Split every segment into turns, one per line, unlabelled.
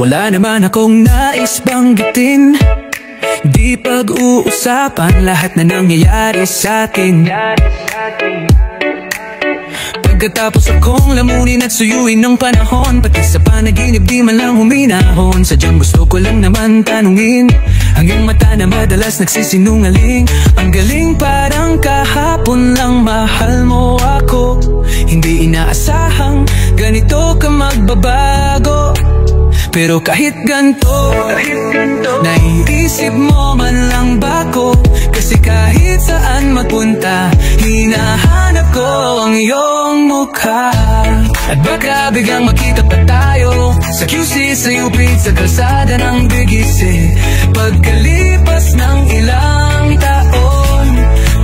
Wala naman akong nais banggitin, di pag-uusapan lahat na nangyayari sa atin. Pagkatapos akong lamunin at suyuin ng panahon, pati sa panaginip di man lang huminahon. Sadyang gusto ko lang naman tanungin, hanggang mata na madalas nagsisinungaling. Ang galing, parang kahapon lang mahal mo ako. Hindi inaasahang ganito ka magbabago. Pero kahit ganito, naiisip mo man lang ba ko? Kasi kahit saan magpunta, hinahanap ko ang iyong mukha. At baka biglang makita pa tayo sa QC, sa UP, sa kalsada ng Bigise. Pagkalipas ng ilang taon,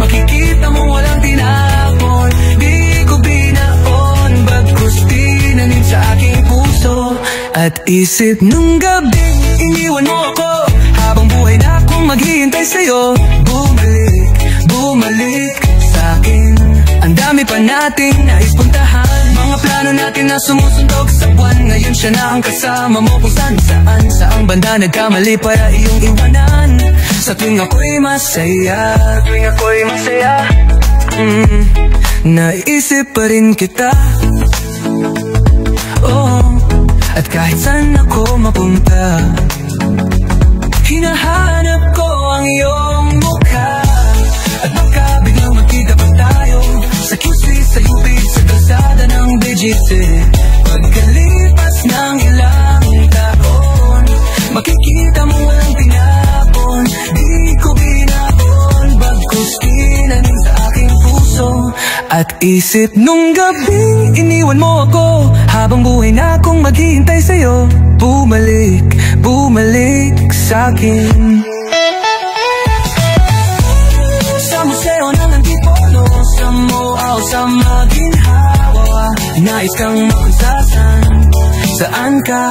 makikita mo walang tinapon. Di ko binaon, bagkus tinanim sa aking puso at isip. Nung gabi iniwan mo ako, habang buhay na akong maghihintay sa'yo. Bumalik, bumalik sa'kin. Ang dami pa nating nais puntahan, mga plano natin na sumusundog sa buwan. Ngayon siya na ang kasama mo kung saan saan. Saang banda nagkamali para iyong iwanan. Sa tuwing ako'y masaya, naisip pa rin kita. Oh, at kahit saan ako mapunta, hinahanap ko ang iyong mukha. At baka biglang magkita pa tayo sa QC, sa UP, sa kalsada ng BGC. Pagkalipas ng ilang taon, makikita mo walang tinapon. Di ko binaon, bagkus tinanim sa aking puso at isip. Nung gabing iniwan mo ako, habang buhay na akong maghihintay sa'yo. Bumalik, bumalik sa'kin. Sa museo ng Antipolo, sa Moao, sa Maginhawa, nais kang makusasan, saan ka?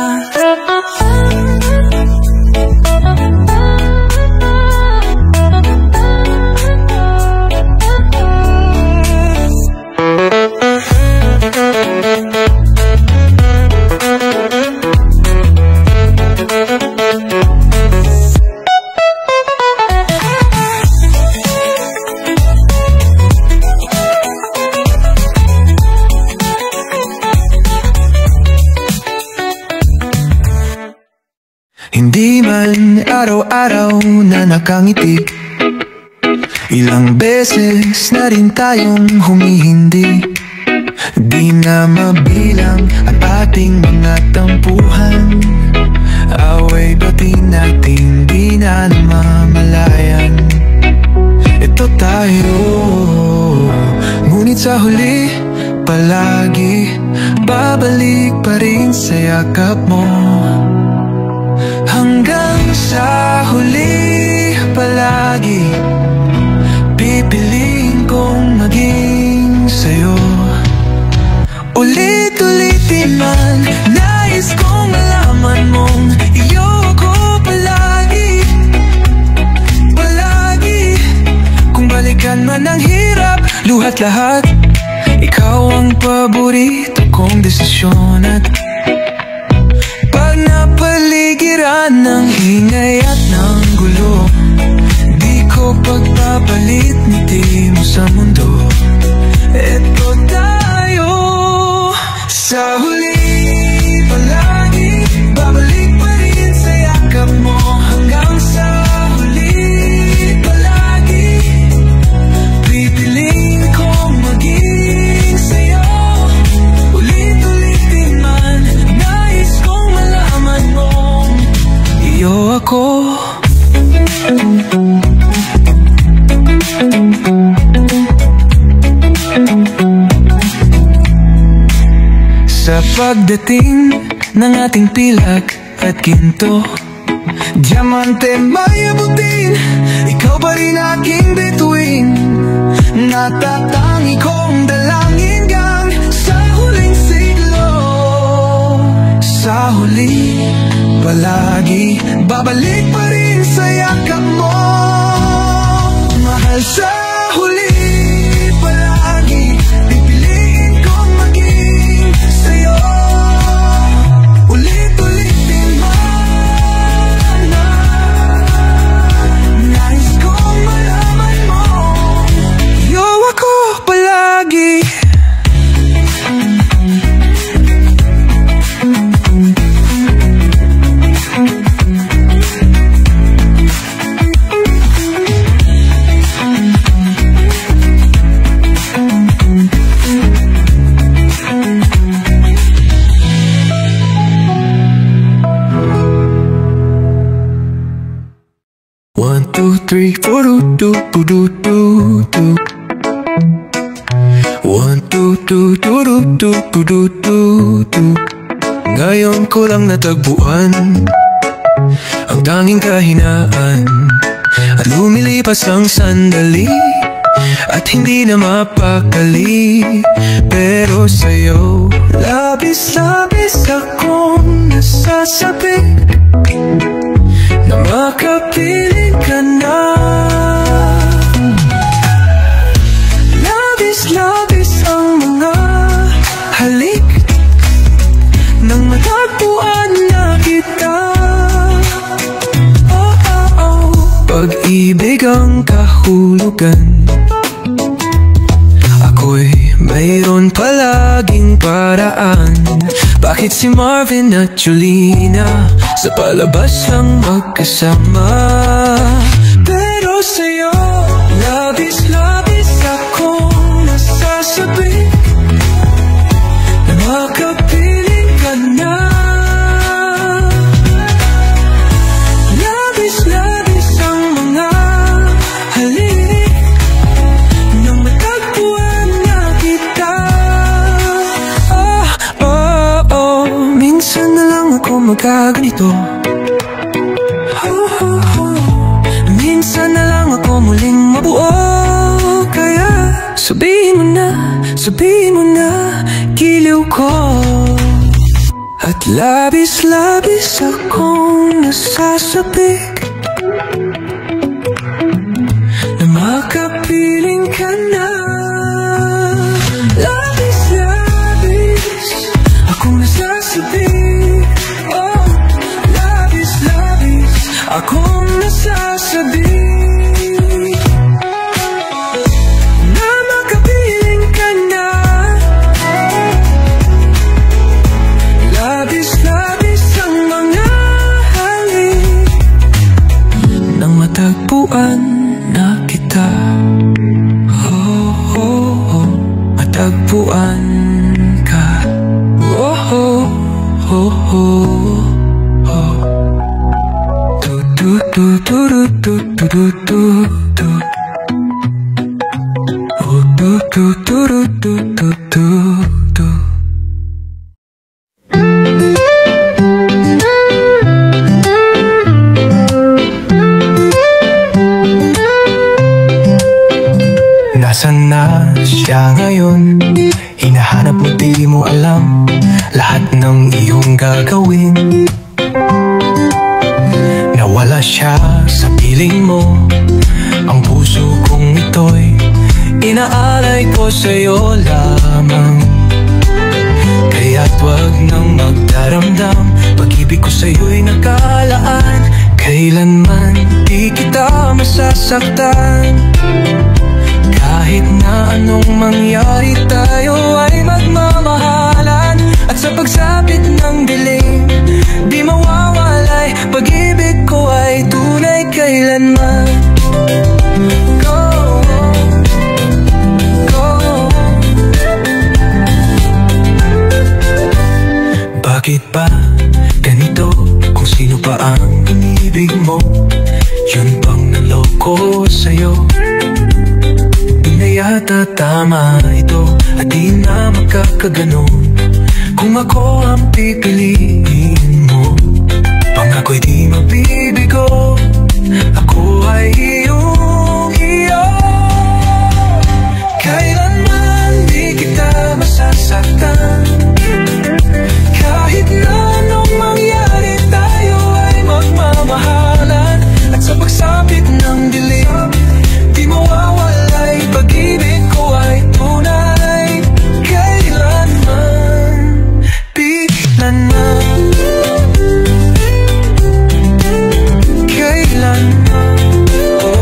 Hindi man araw-araw na nakangiti, ilang beses na rin tayong humihindi. Di na mabilang ang ating mga tampuhan, away bati natin di na namamalayan. Ito tayo, ngunit sa huli palagi babalik pa rin sa yakap mo. Hanggang sa huli palagi pipiliin kong maging sa'yo. Ulit-ulitin man, nais kong malaman mong iyo ko palagi, palagi. Kung balikan man ang hirap, luhat lahat, ikaw ang paborito kong desisyon. At pag napaligiran ng ingay at ng gulo, di ko pagpapalit ngiti mo sa mundo. Eto tayo, sa huli palagi babalik pa rin sa yakap mo. Hanggang sa huli palagi pipiliin kong maging sa'yo. Ulit-ulitin man, nais kong malaman mo iyo ako. Sa pagdating ng ating pilak at ginto, diamante may abutin, ikaw pa rin aking bituin. Natatangi kong dalangin gang sa huling siglo. Sa huli palagi babalik pa rin sa yakap mo. Mahal, sa huli palagi pipiliin kong maging sa'yo. Ulit-ulitin man, 3, 4, do, do, do, do, do. 1, 2, 2, do, do, do, do, do, do, do. Ngayon ko lang natagpuan ang tanging kahinaan, at lumilipas ang sandali at hindi na mapakali. Pero sa'yo, labis-labis akong nasasabi na makapiling ka na. Labis-labis ang mga halik nang matagpuan na kita. Oh, oh, oh. Pag-ibig ang kahulugan, ako'y mayroon palaging paraan. Bakit si Marvin at Jolina sa palabas lang magkasama? Pero sa'yo, labis-labis akong nasasabi na makapiling ka na. Labis-labis ang mga halik nang matagpuan na kita. Oh, oh, oh, minsan na lang ako magkaganito. Oh, oh, oh, minsan na lang ako muling mabuo. Kaya sabihin mo na, giliw ko. At labis-labis akong nasasabik na makapiling ka na. Labis-labis akong nasasabik. Oh, labis-labis akong nasasabik na makapiling ka na. Labis-labis ang mga halik nang matagpuan na kita. Oh, oh, oh, matagpuan ka. Oh, oh, oh, oh, oh. Do, do, do, do, do, do, do, do, do. Oh, do, do, do, do, do, do, do. Nasaan na siya ngayon? Hinahanap mo, di mo alam lahat ng iyong gagawin. Nawala siya sa piling mo, ang puso kong ito'y inaalay ko sa'yo lamang. Kaya't wag nang magdaramdam, pag-ibig ko sa'yo'y nakalaan. Kailanman di kita masasaktan. Kahit na anong mangyari, tayo ay magmamahalan. At sa pagsapit ng dilim, di mawawalay, pag-ibig ko ay tunay kailanman. Go, go. Bakit ba ganito? Kung sino pa ang inibig mo, yun bang naloko sa'yo? Yata tama ito at di na magkakaganon. Kung ako ang pipiliin mo, pangko'y di mabibigo. Ako ay iyong iyo. Kailanman di kita masasaktan. Kahit na anong mangyari, tayo ay magmamahalan. At sa pagsapit ng dilim, di mawawalay, pag-ibig ko ay tunay kailanman. Kailanman, kailanman. Oh,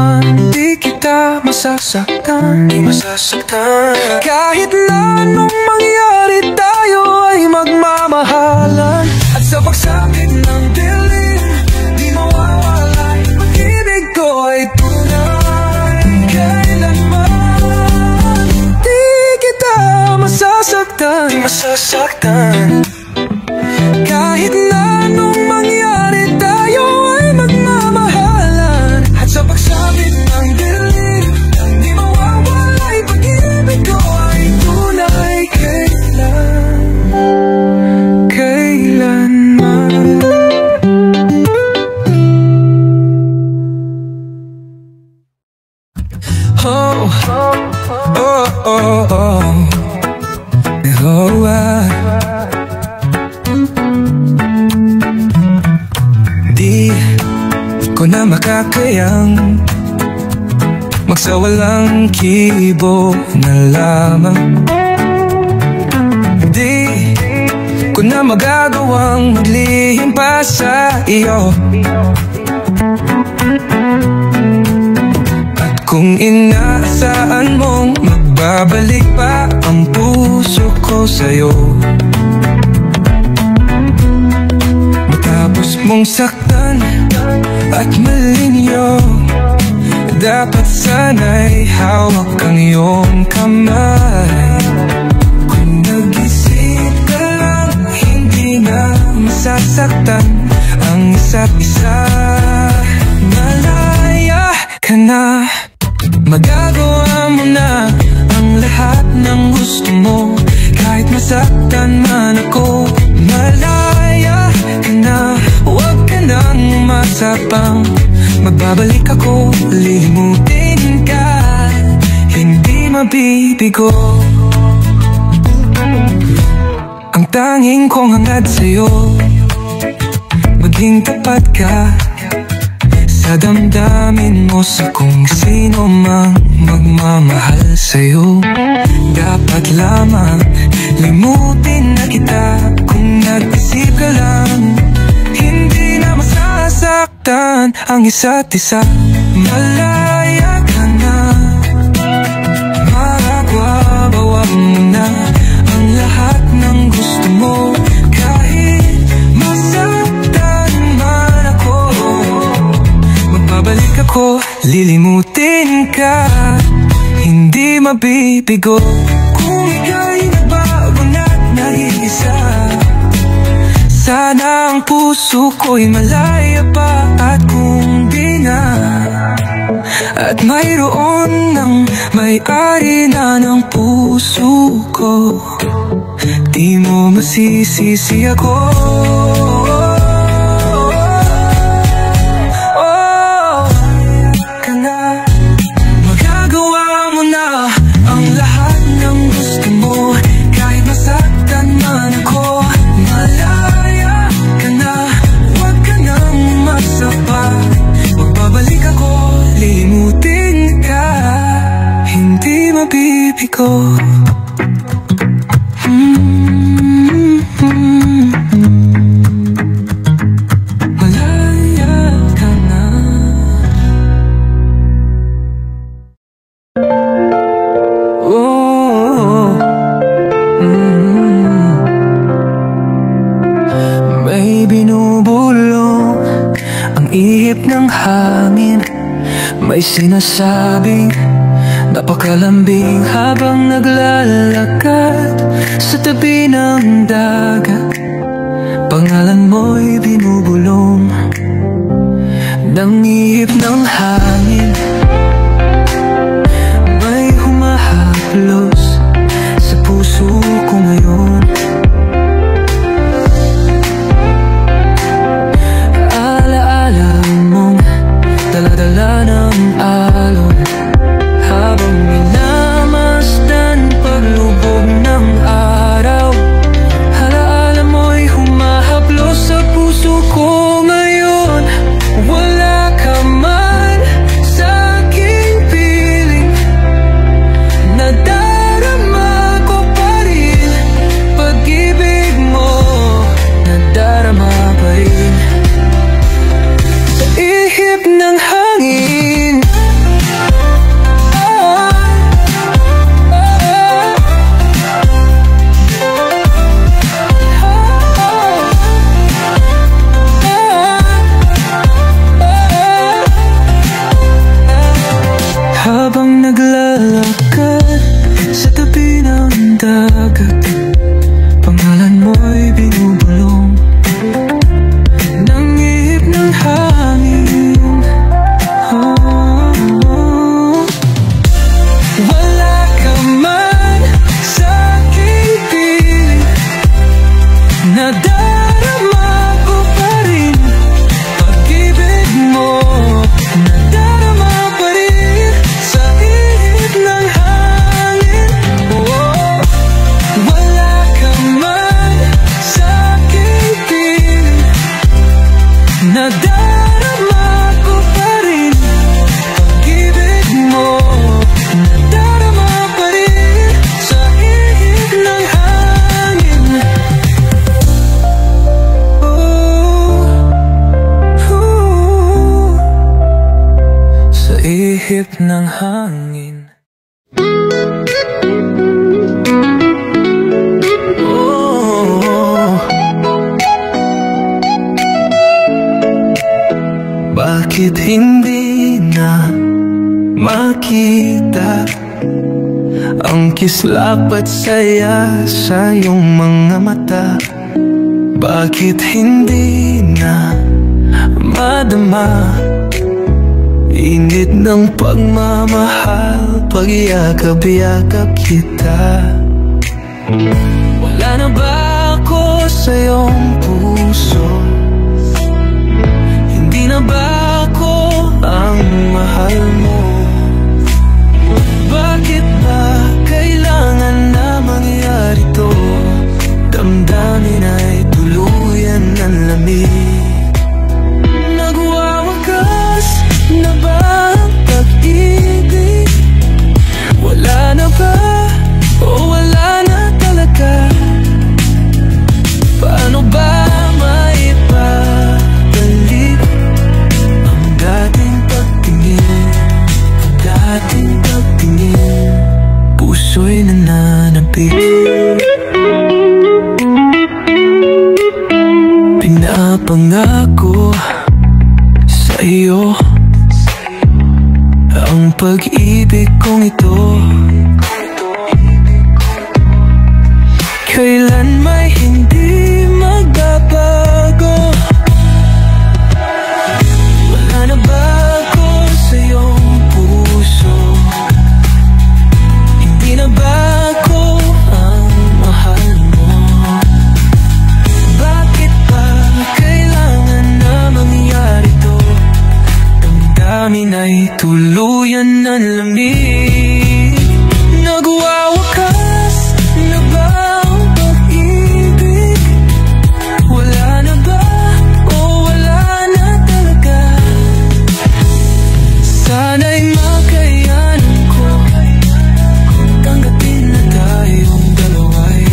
man, di kita masasaktan, di masasaktan. Kahit na anong mangyari, tayo ay magmamahalan. At sa pagsapit ng dilim, di mawawala yung pag-ibig ko ay tunay. Kailanman di kita masasaktan, di masasaktan. Kahit na anong mangyari, tayo ay magmamahalan. At sa pagsapit ng dilim, di mawawala yung pag-ibig ko ay tunay. Kailanman. Oh, oh, oh, oh. Oh, di ko na makakayang magsawalang kibo na lamang. Di ko na magagawang maglihim pa sa iyo. At kung inaasahan mong magbabalik pa ang puso ko sa'yo, matapos mong saktan at malinyo, dapat sana'y hawak ang iyong kamay. Kung nag-isip ka lang, hindi na masasaktan ang isa't isa. Malaya ka na, magagawa mo na ang lahat ng gusto mo. Kahit masaktan man ako, malaya ka na, huwag ka nang umasa pang magbabalik ako. Lilimutin ka, hindi mabibigo. Ang tanging kong hangad sa'yo, maging tapat ka sa damdamin mo, sa kung sino mang magmamahal sa'yo. Dapat lamang limutin na kita kung nag-isip ka lang, hindi na masasaktan ang isa't isa. Malaya ka na, magwabawa mo na ang lahat ng gusto mo. Kahit masaktan man ako, magbabalik ako. Lilimutin ka, hindi mabibigo. Kung ika'y nagbago na't nag-iisa, sana ang puso ko'y malaya pa. At kung di na, at mayroon ng may-ari na ng puso ko, di mo masisisi ako. Mabibigo. Malaya ka na. Oh, may binubulong ang ihip ng hangin, may sinasabing napakalambing habang naglalakad sa tabi ng dagat. Pangalan mo'y binubulong ng ihip ng hangin, may humahaplos sa puso ko ngayon. Alaala mong dala-dala ng alon habang minamasdan paglubog ng araw. Alaala mo'y humahaplos sa puso ko ngayon. Wala ka man sa aking piling, nadarama ko pa rin pag-ibig mo, nadarama pa rin sa ihip ng hangin. Habang naglalakad sa tabi ng dagat, pangalan mo'y binubulong ng ihip ng hangin. Wala ka man sa aking piling, nadarama ko pa rin pag-ibig mo. Nadarama pa rin sa ihip ng hangin. Wala ka man sa aking piling, nadarama ko pa rin pag-ibig mo. Nadarama pa rin sa ihip ng hangin. Sa ihip ng hangin. Bakit hindi na makita ang kislap at saya sa iyong mga mata? Bakit hindi na madama init ng pagmamahal pag-iakap-yakap kita? Wala na ba ako sa iyong puso? Hindi na ba ako ang mahal mo? Bakit ba kailangan na mangyari to? Damdamin ay tuluyan ng lamig. Nagwawakas na ba ang pag-ibig? Wala na ba o wala na talaga? Paano ba maipabalik ang dating pagtingin? Ang dating pagtingin, puso'y nananapit. Pinapangako sa iyo ang pag-ibig kong ito, kailan may hindi magbabago. Wala na ba ako sa iyong puso? Hindi na ba ako ang mahal mo? Bakit ba kailangan na mangyari to? Damdamin ay tuluyan ng lamig. Nagwawakas na ba ang pag-ibig? Wala na ba o wala na talaga? Sana'y makayanan ko tanggapin na tayong dalawa'y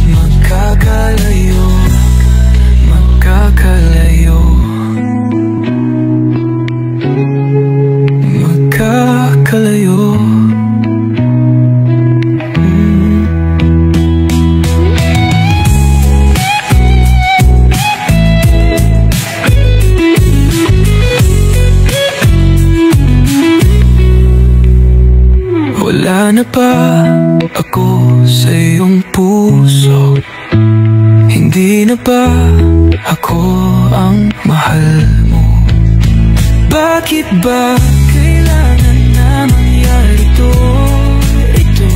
magkakalayo, magkakalayo, magkakalayo. Wala na ba ako sa iyong puso? Hindi na ba ako ang mahal mo? Bakit ba kailangan na mangyari to? Ito,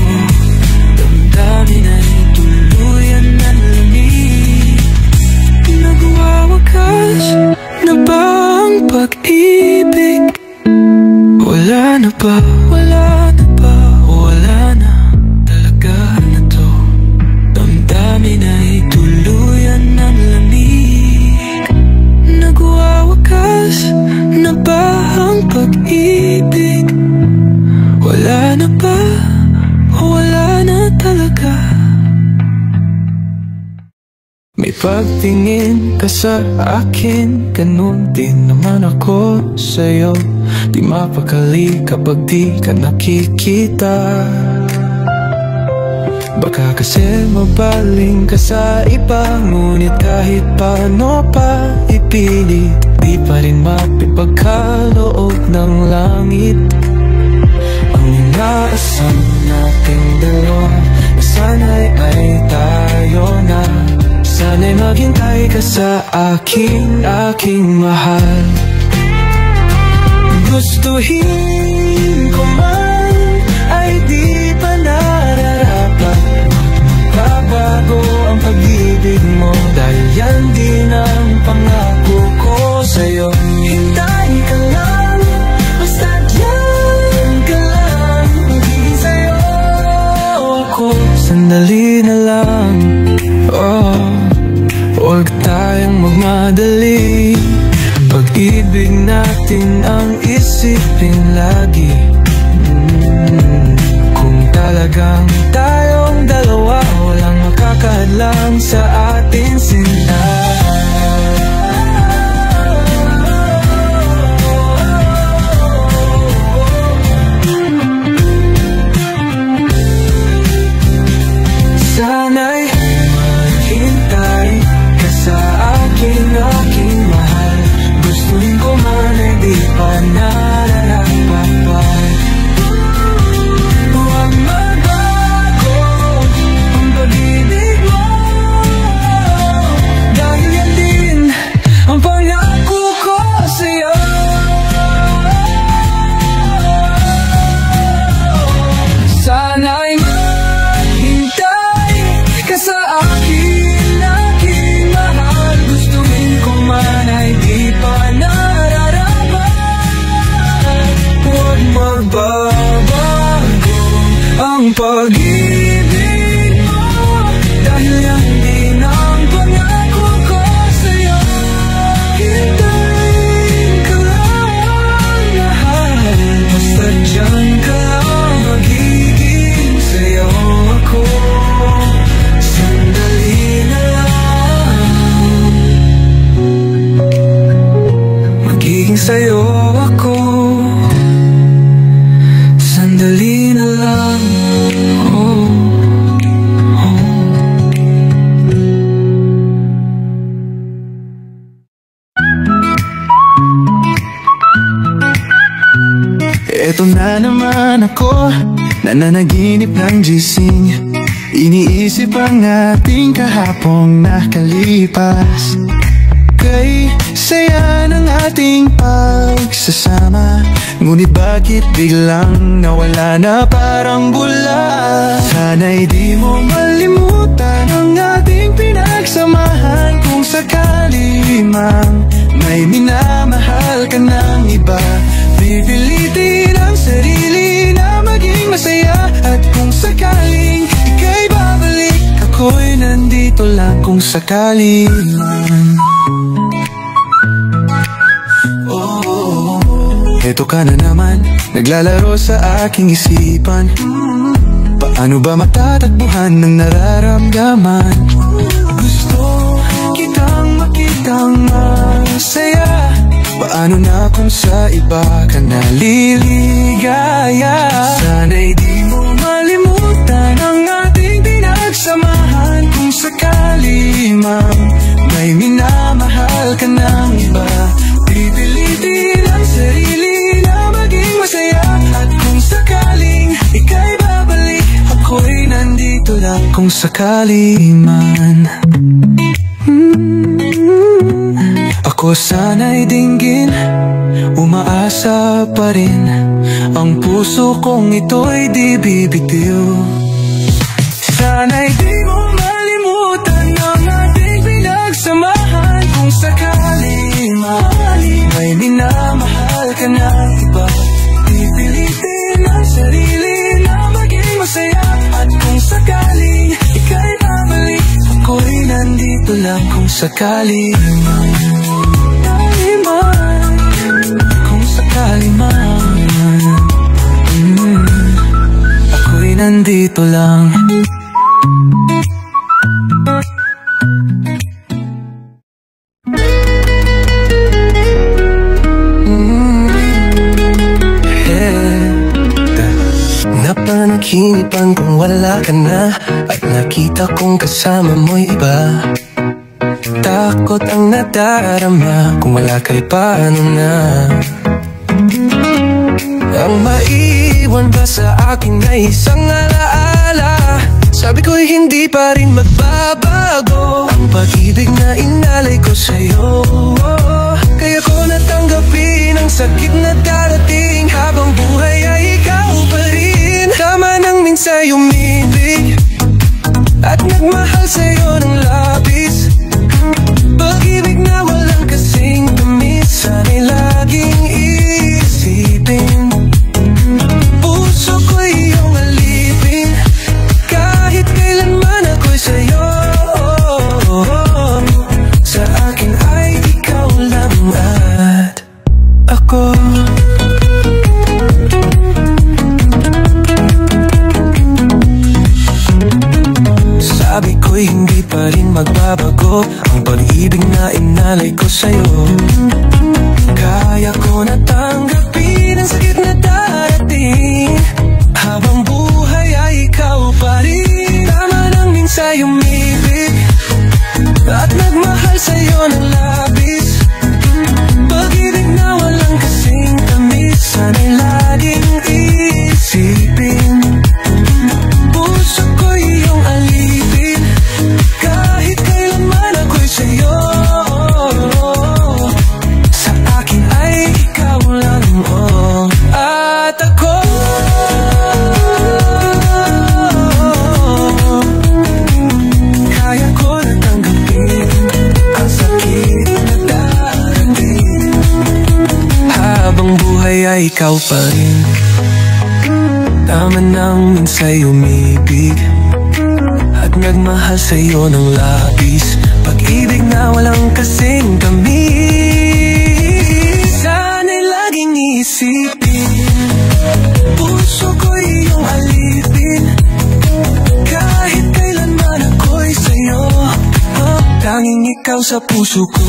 damdamin ay tuluyan ng lamig. Nagwawakas na ba ang pag-ibig? Wala na ba? Wala na ba? Wala na talaga na to. Damdamin ay tuluyan ng lamig. Nagwawakas na ba ang pag-ibig? Wala na ba? Wala na talaga. May pagtingin ka sa akin, ganun din naman ako sa'yo. Di mapakali kapag di ka nakikita. Baka kasi mabaling ka sa iba, ngunit kahit paano pa ipilit, di pa rin mapipagkaloob ng langit. sa aking mahal. Gustuhin ko man ay di pa nararapat. Babago ang pag-ibig mo, dahil yan din ang pangako ko sa'yo. Hintay ka lang, basta diyan ka lang. Magiging sa'yo ako, sandali na lang. Huwag tayong magmadali. Pag-ibig natin ang isipin lagi. Kung talagang tayong dalawa, walang makakahadlang sa ating sinta. Sana'y maghintay ka sa aking mahal. Gustuhin ko man ay di pa nararapat. Huwag magbago ang pag-ibig mo, dahil yan din ang pangako ko sa'yo. Sana'y maghintay ka sa aking mahal. Gustuhin ko man ay di pa nararapat. Huwag magbabago ang pag-ibig mo, dahil yan din ang pangako ko sa'yo. Hintayin ka lang, mahal. Basta dyan ka lang, magiging sa'yo ako. Sandali na lang, magiging sa'yo ako. Sandali na lang. Eto na naman ako, nananaginip ng gising. Iniisip ang ating kahapong nakalipas. Kay saya ng ating pagsasama, ngunit bakit biglang nawala na parang bula? Sana'y di mo malimutan ang ating pinagsamahan. Kung sakali mang may minamahal ka ng iba, pipilitin ang sarili na maging masaya. At kung sakaling ika'y babalik, ako'y nandito lang kung sakali man. Eto ka na naman, naglalaro sa aking isipan. Paano ba matatakbuhan ng nararamdaman? Gusto kitang makitang masaya. Paano na kung sa iba ka naliligaya? Sana'y di mo malimutan ang ating pinagsamahan. Kung sakali mang may minamahal ka ng iba, pipilitin ang sarili na maging masaya. At kung sakaling ika'y babalik, ako'y nandito lang kung sakali man. Ako sana'y dinggin, umaasa pa rin. Ang puso kong ito'y di bibitiw. Sana'y di mo malimutan ang ating pinagsamahan. Kung sakali may minamahal ka na iba, pipilitin ang sarili na maging masaya. At kung sakaling ika'y babalik, ako'y nandito lang kung sakali man. Kung sakali man, ako'y nandito lang.
Napanaginip kung wala ka na, at nakita kong kasama mo'y iba. Takot ang nadarama, kung wala ka'y paano na. Ang maiiwan ba sa akin ay isang alaala? Sabi ko'y hindi pa rin magbabago. Ang pag-ibig na inalay ko sa'yo. Kaya ko natanggapin ang sakit na darating, habang buhay ay ikaw pa rin. Tama nang minsan umibig at nagmahal sa'yo ng labis. Pag-ibig na walang kasing tamis, sana'y laging isipin. Puso ko iyong alipin, kahit kailanman ako'y sa'yo. Sa akin ay ikaw lang at ako. Sabi ko'y hindi pa rin magbabago ang pag-ibig na inalay ko sa'yo. Kaya ko natanggapin ang sakit na darating, habang buhay ay ikaw pa rin. Tama lang minsan umibig at nagmahal sa'yo ng labis. Pag-ibig na walang kasing tamis, sana'y laging isipin. Puso ko iyong alipin, kahit kailanman ako'y sa'yo. Sa akin ay ikaw lang, oh, at ako. Kaya ko natanggapin ang sakit na darating, habang buhay ay ikaw pa rin. Tama nang minsa'y umibig at nagmahal sa'yo ng labis. Pag-ibig na walang kasing tamis, sana'y laging isipin. Puso ko iyong alipin, kahit kailanman ako'y sa'yo. Tanging ikaw sa puso ko.